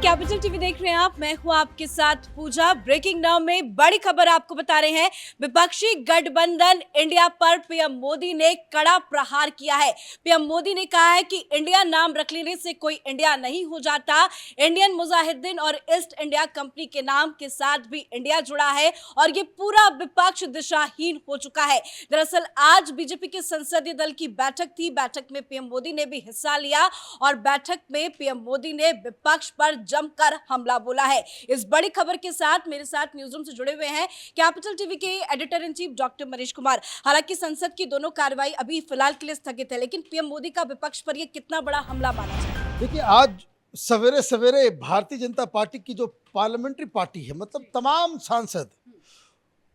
Capital TV देख रहे हैं आप, मैं हूं आपके साथ पूजा। ब्रेकिंग नाउ में बड़ी खबर आपको बता रहे हैं। विपक्षी गठबंधन इंडिया पर पीएम मोदी ने कड़ा प्रहार किया है। पीएम मोदी ने कहा है कि इंडिया नाम रख लेने से कोई इंडिया नहीं हो जाता। इंडियन मुजाहिदीन और ईस्ट इंडिया कंपनी के नाम के साथ भी इंडिया जुड़ा है और ये पूरा विपक्ष दिशाहीन हो चुका है। दरअसल आज बीजेपी के संसदीय दल की बैठक थी। बैठक में पीएम मोदी ने भी हिस्सा लिया और बैठक में पीएम मोदी ने विपक्ष पर जमकर हमला बोला है। इस बड़ी खबर के साथ मेरे साथ न्यूज रूम से जुड़े हुए हैं कैपिटल टीवी के editor in chief doctor Manish Kumar. हालांकि संसद की दोनों कार्रवाई अभी फिलहाल के लिए स्थगित है, लेकिन पीएम मोदी का विपक्ष पर यह कितना बड़ा हमला माना जाए? देखिए, आज सवेरे सवेरे भारतीय जनता पार्टी की जो पार्लियामेंट्री पार्टी है, मतलब तमाम सांसद,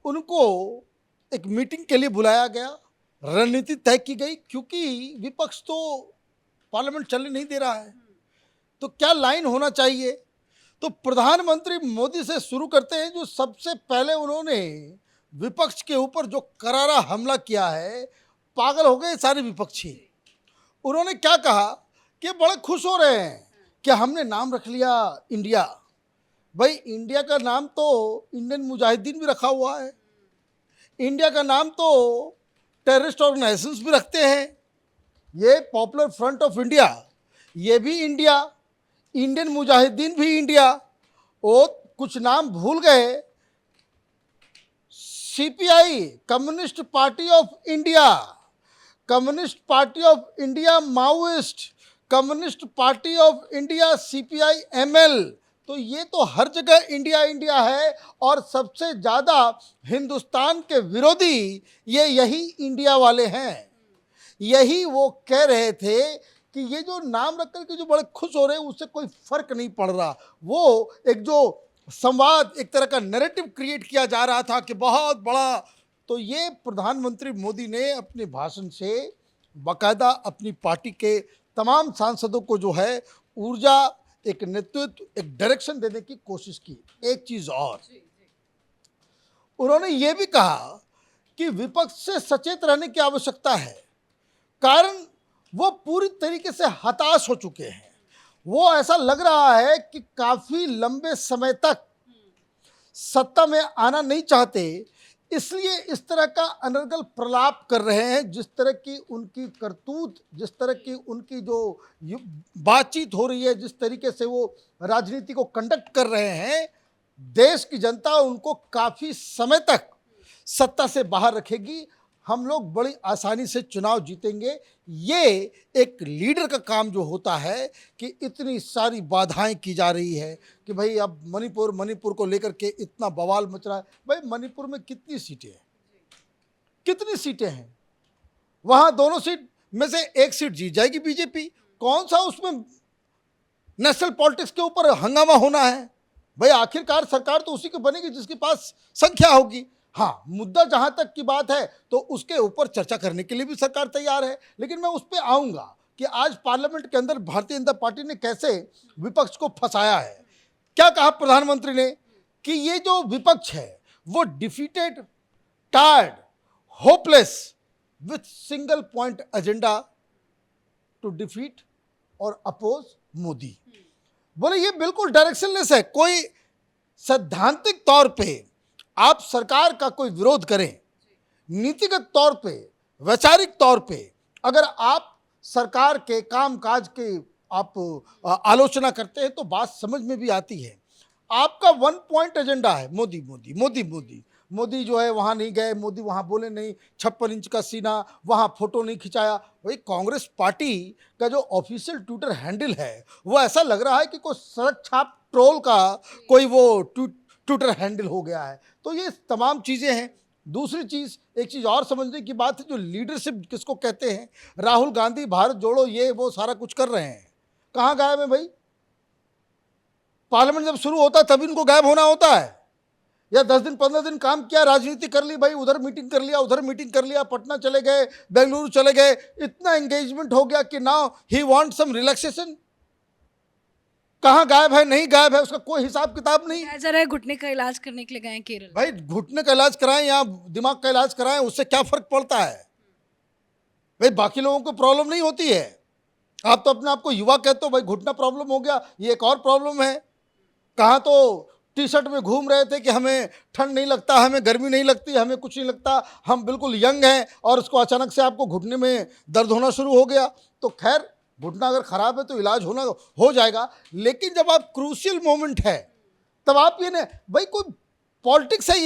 उनको एक मीटिंग के लिए बुलाया गया, रणनीति तय की गई, क्योंकि विपक्ष तो पार्लियामेंट चलने नहीं दे रहा है। तो क्या लाइन होना चाहिए? तो प्रधानमंत्री मोदी से शुरू करते हैं, जो सबसे पहले उन्होंने विपक्ष के ऊपर जो करारा हमला किया है। पागल हो गए सारे विपक्षी। उन्होंने क्या कहा कि बड़े खुश हो रहे हैं कि हमने नाम रख लिया इंडिया। भाई, इंडिया का नाम तो इंडियन मुजाहिदीन भी रखा हुआ है, इंडिया का नाम तो टेररिस्ट ऑर्गेनाइजेशंस भी रखते हैं। ये पॉपुलर फ्रंट ऑफ इंडिया, ये भी इंडिया, इंडियन मुजाहिदीन भी इंडिया। वो कुछ नाम भूल गए। CPI, communist party of India, communist party of India Maoist, communist party of India CPI ML. तो ये तो हर जगह इंडिया इंडिया है, और सबसे ज़्यादा हिंदुस्तान के विरोधी ये यही इंडिया वाले हैं। यही वो कह रहे थे कि ये जो नाम रख कर के जो बड़े खुश हो रहे हैं, उससे कोई फर्क नहीं पड़ रहा। वो एक जो संवाद, एक तरह का नैरेटिव क्रिएट किया जा रहा था कि बहुत बड़ा। तो ये प्रधानमंत्री मोदी ने अपने भाषण से बाकायदा अपनी पार्टी के तमाम सांसदों को जो है ऊर्जा, एक नेतृत्व, एक डायरेक्शन देने की कोशिश की। एक चीज और, उन्होंने ये भी कहा कि विपक्ष से सचेत रहने की आवश्यकता है, कारण वो पूरी तरीके से हताश हो चुके हैं। वो ऐसा लग रहा है कि काफी लंबे समय तक सत्ता में आना नहीं चाहते, इसलिए इस तरह का अनर्गल प्रलाप कर रहे हैं। जिस तरह की उनकी करतूत, जिस तरह की उनकी जो बातचीत हो रही है, जिस तरीके से वो राजनीति को कंडक्ट कर रहे हैं, देश की जनता उनको काफी समय तक सत्ता से बाहर रखेगी। हम लोग बड़ी आसानी से चुनाव जीतेंगे। ये एक लीडर का काम जो होता है कि इतनी सारी बाधाएं की जा रही है कि भाई अब मणिपुर को लेकर के इतना बवाल मच रहा है। भाई, मणिपुर में कितनी सीटें हैं? कितनी सीटें हैं? वहां दोनों सीट में से एक सीट जीत जाएगी बीजेपी। कौन सा उसमें नेशनल पॉलिटिक्स के ऊपर हंगामा होना है? भाई, आखिरकार सरकार तो उसी की बनेगी जिसके पास संख्या होगी। हाँ, मुद्दा जहां तक की बात है तो उसके ऊपर चर्चा करने के लिए भी सरकार तैयार है, लेकिन मैं उस पर आऊंगा कि आज पार्लियामेंट के अंदर भारतीय जनता पार्टी ने कैसे विपक्ष को फंसाया है। क्या कहा प्रधानमंत्री ने कि ये जो विपक्ष है वो defeated, tired, hopeless with single point agenda to defeat और अपोज मोदी। बोले ये बिल्कुल डायरेक्शनलेस है। कोई सैद्धांतिक तौर पे आप सरकार का कोई विरोध करें, नीतिगत तौर पे, वैचारिक तौर पे अगर आप सरकार के कामकाज के आप आलोचना करते हैं तो बात समझ में भी आती है। आपका वन पॉइंट एजेंडा है मोदी मोदी मोदी मोदी। मोदी जो है वहाँ नहीं गए, मोदी वहाँ बोले नहीं, 56 इंच का सीना, वहाँ फोटो नहीं खिंचाया। वही कांग्रेस पार्टी का जो ऑफिशियल ट्विटर हैंडल है वो ऐसा लग रहा है कि कोई सड़क छाप ट्रोल का कोई वो ट्विटर हैंडल हो गया है। तो ये तमाम चीज़ें हैं। दूसरी चीज़, एक चीज़ और समझने की बात है, जो लीडरशिप किसको कहते हैं। राहुल गांधी भारत जोड़ो, ये वो सारा कुछ कर रहे हैं, कहाँ गायब है भाई? पार्लियामेंट जब शुरू होता है तभी इनको गायब होना होता है, या 10 दिन 15 दिन काम किया, राजनीति कर ली, भाई उधर मीटिंग कर लिया, उधर मीटिंग कर लिया, पटना चले गए, बेंगलुरु चले गए, इतना एंगेजमेंट हो गया कि now he want some relaxation. कहाँ गायब है, नहीं गायब है, उसका कोई हिसाब किताब नहीं। जरा घुटने का इलाज करने के लिए गए केरल। भाई, घुटने का इलाज कराएं या दिमाग का इलाज कराएं, उससे क्या फर्क पड़ता है? भाई, बाकी लोगों को प्रॉब्लम नहीं होती है। आप तो अपने आप को युवा कहते हो, भाई घुटना प्रॉब्लम हो गया, ये एक और प्रॉब्लम है। कहाँ तो टी शर्ट में घूम रहे थे कि हमें ठंड नहीं लगता, हमें गर्मी नहीं लगती, हमें कुछ नहीं लगता, हम बिल्कुल यंग हैं, और उसको अचानक से आपको घुटने में दर्द होना शुरू हो गया। तो खैर, घुटना अगर ख़राब है तो इलाज होना हो जाएगा, लेकिन जब आप क्रूशियल मोमेंट है तब आप ये नहीं, भाई कोई पॉलिटिक्स है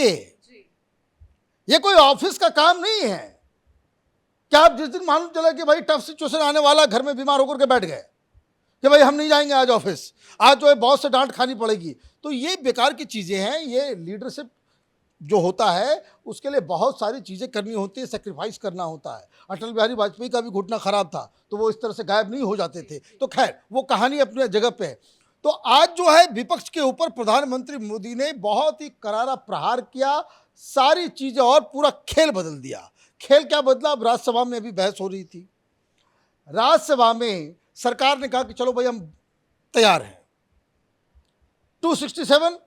ये कोई ऑफिस का काम नहीं है। क्या आप जिस दिन मालूम चला कि भाई टफ सिचुएशन आने वाला, घर में बीमार होकर के बैठ गए कि भाई हम नहीं जाएंगे आज ऑफिस, आज जो है बॉस से डांट खानी पड़ेगी, तो ये बेकार की चीज़ें हैं। ये लीडरशिप जो होता है उसके लिए बहुत सारी चीज़ें करनी होती है, सेक्रीफाइस करना होता है। अटल बिहारी वाजपेयी का भी घुटना खराब था तो वो इस तरह से गायब नहीं हो जाते थे। तो खैर, वो कहानी अपने जगह पे है। तो आज जो है विपक्ष के ऊपर प्रधानमंत्री मोदी ने बहुत ही करारा प्रहार किया, सारी चीज़ें और पूरा खेल बदल दिया। खेल क्या बदला? अब राज्यसभा में अभी बहस हो रही थी, राज्यसभा में सरकार ने कहा कि चलो भाई हम तैयार हैं, 267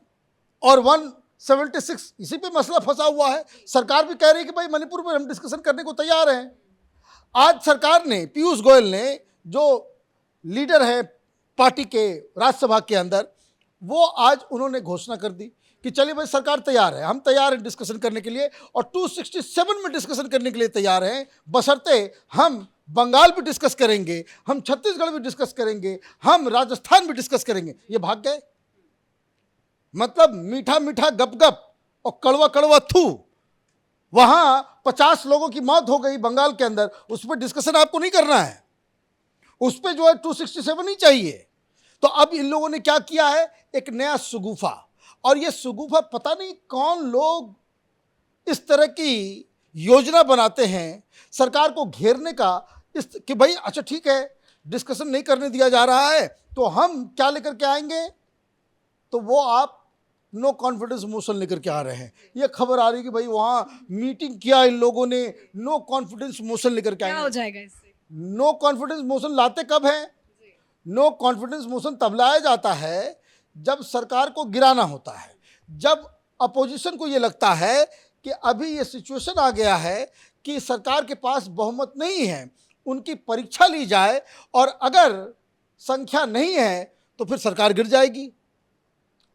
और 176 इसी पे मसला फंसा हुआ है। सरकार भी कह रही है कि भाई मणिपुर में हम डिस्कशन करने को तैयार हैं। आज सरकार ने, पीयूष गोयल ने, जो लीडर है पार्टी के राज्यसभा के अंदर, वो आज उन्होंने घोषणा कर दी कि चलिए भाई सरकार तैयार है, हम तैयार हैं डिस्कशन करने के लिए, और 267 में डिस्कशन करने के लिए तैयार हैं, बशर्ते हम बंगाल भी डिस्कस करेंगे, हम छत्तीसगढ़ भी डिस्कस करेंगे, हम राजस्थान भी डिस्कस करेंगे। ये भाग गए। मतलब मीठा मीठा गप गप और कड़वा कड़वा थू। वहां 50 लोगों की मौत हो गई बंगाल के अंदर, उस पर डिस्कशन आपको नहीं करना है, उस पर जो है 267 ही चाहिए। तो अब इन लोगों ने क्या किया है, एक नया सुगुफा, और ये सुगुफा पता नहीं कौन लोग इस तरह की योजना बनाते हैं सरकार को घेरने का, इस कि भाई अच्छा ठीक है, डिस्कशन नहीं करने दिया जा रहा है तो हम क्या लेकर के आएंगे, तो वो आप नो कॉन्फिडेंस मोशन लेकर के आ रहे हैं। ये खबर आ रही है कि भाई वहां मीटिंग किया इन लोगों ने, नो कॉन्फिडेंस मोशन लेकर के क्या हो आएंगे। जाएगा इससे? नो कॉन्फिडेंस मोशन लाते कब है? नो कॉन्फिडेंस मोशन तब लाया जाता है जब सरकार को गिराना होता है, जब अपोजिशन को ये लगता है कि अभी ये सिचुएशन आ गया है कि सरकार के पास बहुमत नहीं है, उनकी परीक्षा ली जाए, और अगर संख्या नहीं है तो फिर सरकार गिर जाएगी।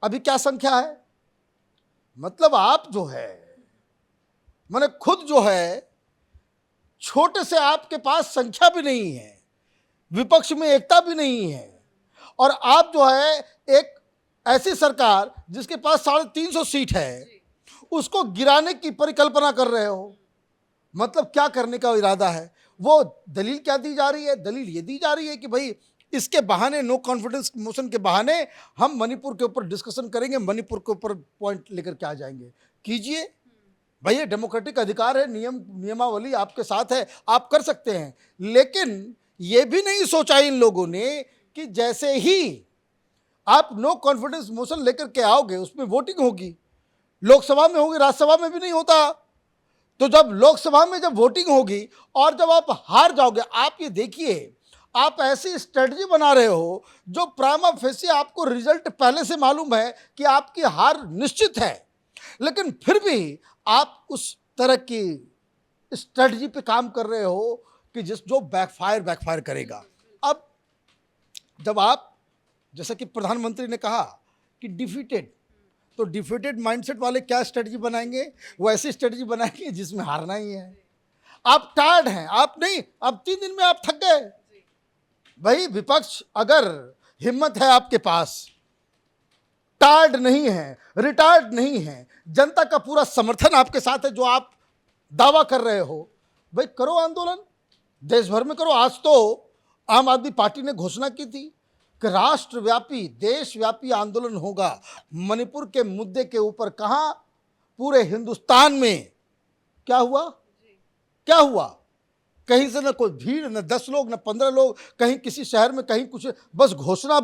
अभी क्या संख्या है? मतलब आप जो है, मैंने खुद जो है, छोटे से आपके पास संख्या भी नहीं है, विपक्ष में एकता भी नहीं है, और आप जो है एक ऐसी सरकार जिसके पास 350 सीट है, उसको गिराने की परिकल्पना कर रहे हो। मतलब क्या करने का इरादा है? वो दलील क्या दी जा रही है? दलील ये दी जा रही है कि भाई इसके बहाने, नो कॉन्फिडेंस मोशन के बहाने हम मणिपुर के ऊपर डिस्कशन करेंगे, मणिपुर के ऊपर पॉइंट लेकर के आ जाएंगे। कीजिए भाई, ये डेमोक्रेटिक अधिकार है, नियमावली आपके साथ है, आप कर सकते हैं। लेकिन ये भी नहीं सोचा इन लोगों ने कि जैसे ही आप नो कॉन्फिडेंस मोशन लेकर के आओगे, उसमें वोटिंग होगी, लोकसभा में होगी, राज्यसभा में भी नहीं होता। तो जब लोकसभा में जब वोटिंग होगी और जब आप हार जाओगे, आप ये देखिए, आप ऐसी स्ट्रेटजी बना रहे हो जो प्राइमा फेसी आपको रिजल्ट पहले से मालूम है कि आपकी हार निश्चित है, लेकिन फिर भी आप उस तरह की स्ट्रेटजी पे काम कर रहे हो कि जो बैकफायर करेगा। अब जब आप, जैसा कि प्रधानमंत्री ने कहा कि डिफीटेड, तो डिफीटेड माइंडसेट वाले क्या स्ट्रेटजी बनाएंगे? वो ऐसी स्ट्रेटजी बनाएंगे जिसमें हारना ही है। आप टायर्ड हैं, आप नहीं, अब 3 दिन में आप थक गए। भाई विपक्ष, अगर हिम्मत है आपके पास, टायर्ड नहीं है, रिटायर्ड नहीं है, जनता का पूरा समर्थन आपके साथ है, जो आप दावा कर रहे हो, भाई करो आंदोलन, देश भर में करो। आज तो आम आदमी पार्टी ने घोषणा की थी कि राष्ट्रव्यापी, देशव्यापी आंदोलन होगा मणिपुर के मुद्दे के ऊपर। कहाँ? पूरे हिंदुस्तान में। क्या हुआ? क्या हुआ? कहीं से न कोई भीड़, न 10 लोग, न 15 लोग, कहीं किसी शहर में, कहीं कुछ, बस घोषणा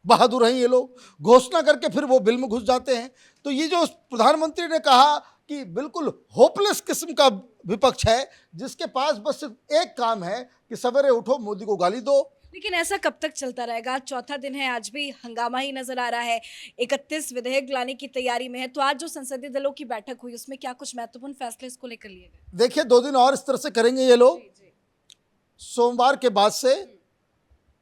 बहादुर हैं ये लोग, घोषणा करके फिर वो बिल में घुस जाते हैं। तो ये जो प्रधानमंत्री ने कहा कि बिल्कुल होपलेस किस्म का विपक्ष है, जिसके पास बस सिर्फ एक काम है कि सवेरे उठो, मोदी को गाली दो। लेकिन ऐसा कब तक चलता रहेगा? चौथा दिन है, आज भी हंगामा ही नजर आ रहा है। 31 विधेयक लाने की तैयारी में है। तो आज जो संसदीय दलों की बैठक हुई, उसमें क्या कुछ महत्वपूर्ण फैसले इसको लेकर लिए गए? देखिए, 2 दिन और इस तरह से करेंगे ये लोग। सोमवार के बाद से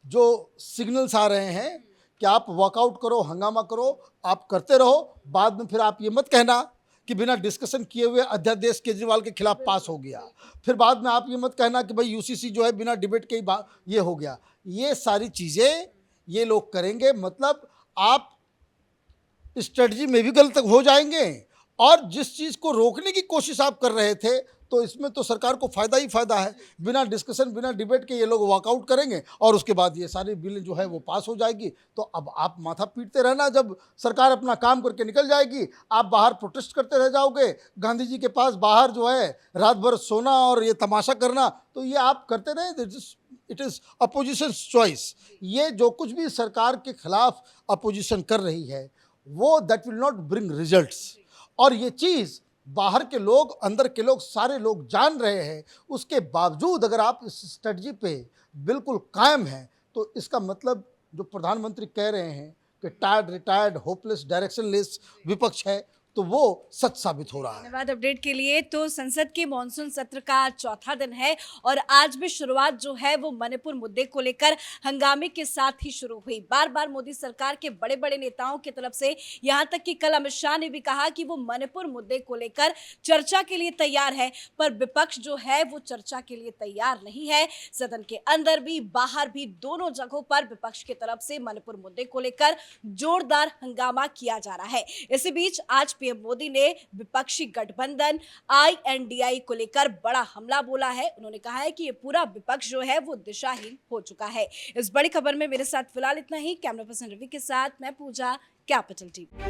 जो सिग्नल्स आ रहे हैं कि आप वॉकआउट करो, हंगामा करो, आप करते रहो, बाद में फिर आप ये मत कहना कि बिना डिस्कशन किए हुए अध्यादेश केजरीवाल के खिलाफ पास हो गया, फिर बाद में आप ये मत कहना कि भाई यूसीसी जो है बिना डिबेट के ही ये हो गया। ये सारी चीज़ें ये लोग करेंगे, मतलब आप स्ट्रेटजी में भी गलत हो जाएंगे, और जिस चीज़ को रोकने की कोशिश आप कर रहे थे तो इसमें तो सरकार को फ़ायदा ही फ़ायदा है। बिना डिस्कशन, बिना डिबेट के ये लोग वॉकआउट करेंगे और उसके बाद ये सारी बिल जो है वो पास हो जाएगी। तो अब आप माथा पीटते रहना, जब सरकार अपना काम करके निकल जाएगी आप बाहर प्रोटेस्ट करते रह जाओगे, गांधी जी के पास बाहर जो है रात भर सोना और ये तमाशा करना, तो ये आप करते रहे। It is opposition choice. ये जो कुछ भी सरकार के खिलाफ अपोजिशन कर रही है वो that will not bring results, और ये चीज़ बाहर के लोग, अंदर के लोग, सारे लोग जान रहे हैं। उसके बावजूद अगर आप इस स्ट्रेटजी पे बिल्कुल कायम हैं तो इसका मतलब जो प्रधानमंत्री कह रहे हैं कि टायर्ड, रिटायर्ड, होपलेस, डायरेक्शनलेस विपक्ष है, तो वो सच साबित हो रहा है। धन्यवाद अपडेट के लिए। तो संसद के मॉनसून सत्र का चौथा दिन है और आज भी शुरुआत जो है वो मणिपुर मुद्दे को लेकर हंगामे के साथ ही शुरू हुई। बार बार मोदी सरकार के बड़े बड़े नेताओं की तरफ से, यहाँ तक कि कल अमित शाह ने भी कहा कि वो मणिपुर मुद्दे को लेकर चर्चा के लिए तैयार है, पर विपक्ष जो है वो चर्चा के लिए तैयार नहीं है। सदन के अंदर भी बाहर भी दोनों जगहों पर विपक्ष की तरफ से मणिपुर मुद्दे को लेकर जोरदार हंगामा किया जा रहा है। इसी बीच आज पीएम मोदी ने विपक्षी गठबंधन INDI को लेकर बड़ा हमला बोला है। उन्होंने कहा है कि ये पूरा विपक्ष जो है वो दिशाहीन हो चुका है। इस बड़ी खबर में मेरे साथ फिलहाल इतना ही। कैमरा पर्सन रवि के साथ मैं पूजा, कैपिटल टीवी।